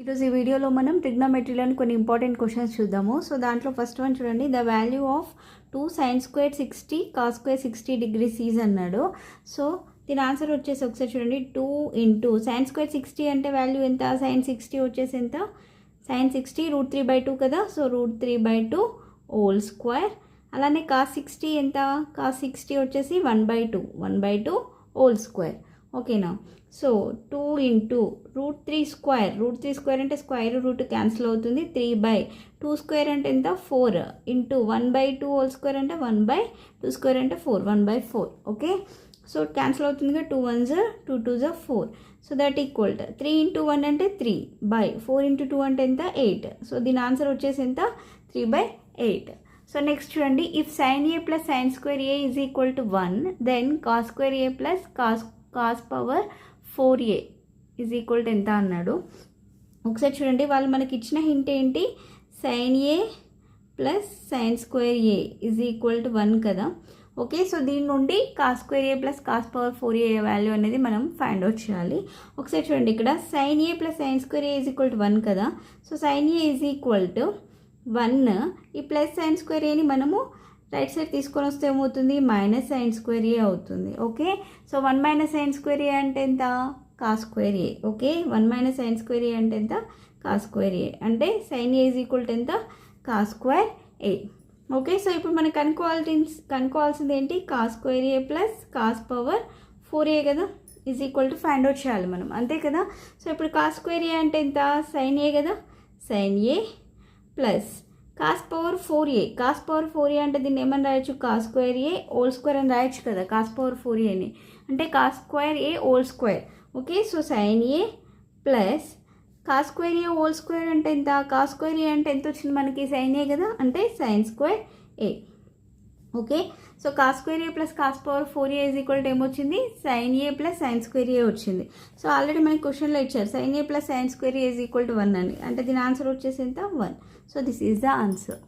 ఈరోజు ఈ వీడియోలో మనం ట్రిగ్నోమెట్రీలోని కొన్ని ఇంపార్టెంట్ క్వశ్చన్స్ చూద్దాము. సో దాంట్లో ఫస్ట్ వన్ చూడండి, the value of 2 sin squared 60 cos squared 60 degrees is అన్నాడు. సో దీని ఆన్సర్ వచ్చేసి ఒకసారి చూడండి, 2 into sin squared 60 అంటే వాల్యూ ఎంత, sin 60 వచ్చేసి ఎంత, sin 60 √3/2 కదా. So √3/2 whole square. అలానే cos 60 ఎంత, cos 60 వచ్చేసి 1/2 హోల్ స్క్వేర్. ఓకేనా. సో 2 into √3 స్క్వేర్ అంటే స్క్వేర్ రూట్ క్యాన్సిల్ అవుతుంది, 3/2 స్క్వేర్ అంటే ఎంత 4 ఇంటూ 1/2 హోల్ స్క్వేర్ అంటే 1/2 స్క్వేర్ అంటే 4 1/4. ఓకే, సో క్యాన్సిల్ అవుతుందిగా, 2 1s 2 2s 4. So that equal 3 into 1 అంటే 3/4 into 2 అంటే ఎంత 8. సో దీని ఆన్సర్ వచ్చేసి ఎంత 3/8. సో నెక్స్ట్ చూడండి, if sin a plus sin square a is equal to 1 then cos square a plus cos power 4a is equal to ఎంత అన్నాడు. ఒకసారి చూడండి, వాళ్ళు మనకి ఇచ్చిన హింట్ ఏంటి, sin a plus sin square a is equal to 1 కదా. Okay, so దీని నుండి cos square a plus cos power 4a value అనేది మనం ఫైండ్ అవుట్ చేయాలి. ఒకసారి చూడండి, ఇక్కడ sin a plus sin square a is equal to 1 కదా. So sin a is equal to 1, ఈ ప్లస్ sin square a ని మనము రైట్ సైడ్ తీసుకొని వస్తే ఏమవుతుంది, మైనస్ sin square a అవుతుంది. Okay, so 1 - sin square a అంటే ఎంత, cos square a. Okay, 1 - sin square a అంటే ఎంత, cos square a. అంటే sin a is equal to ఎంత, cos square a. Okay, so ఇప్పుడు మనకు కనుక్కోవాల్సింది ఏంటి, cos square a plus cos power 4a కదా, is equal to find out చేయాలి మనం, అంతే కదా. సో ఇప్పుడు cos square a అంటే ఎంత, sin a కదా, sin a plus cos power 4a అంటే దీన్ని ఏమని రాయొచ్చు, cos square a whole square అని రాయొచ్చు కదా, cos power 4aని అంటే cos square a whole square. Okay, so sin a plus cos square a whole square అంటే ఎంత, cos square a అంటే ఎంత వచ్చింది మనకి, sin a కదా, అంటే sin square a. Okay, so cos square a plus cos power 4a is equal to ఏమొచ్చింది, sin a plus sin square a వచ్చింది. సో ఆల్రెడీ మనకి క్వశ్చన్లో ఇచ్చారు sin a plus sin square a is equal to 1 అని, అంటే దీని answer వచ్చేసి ఎంత 1. So this is the answer.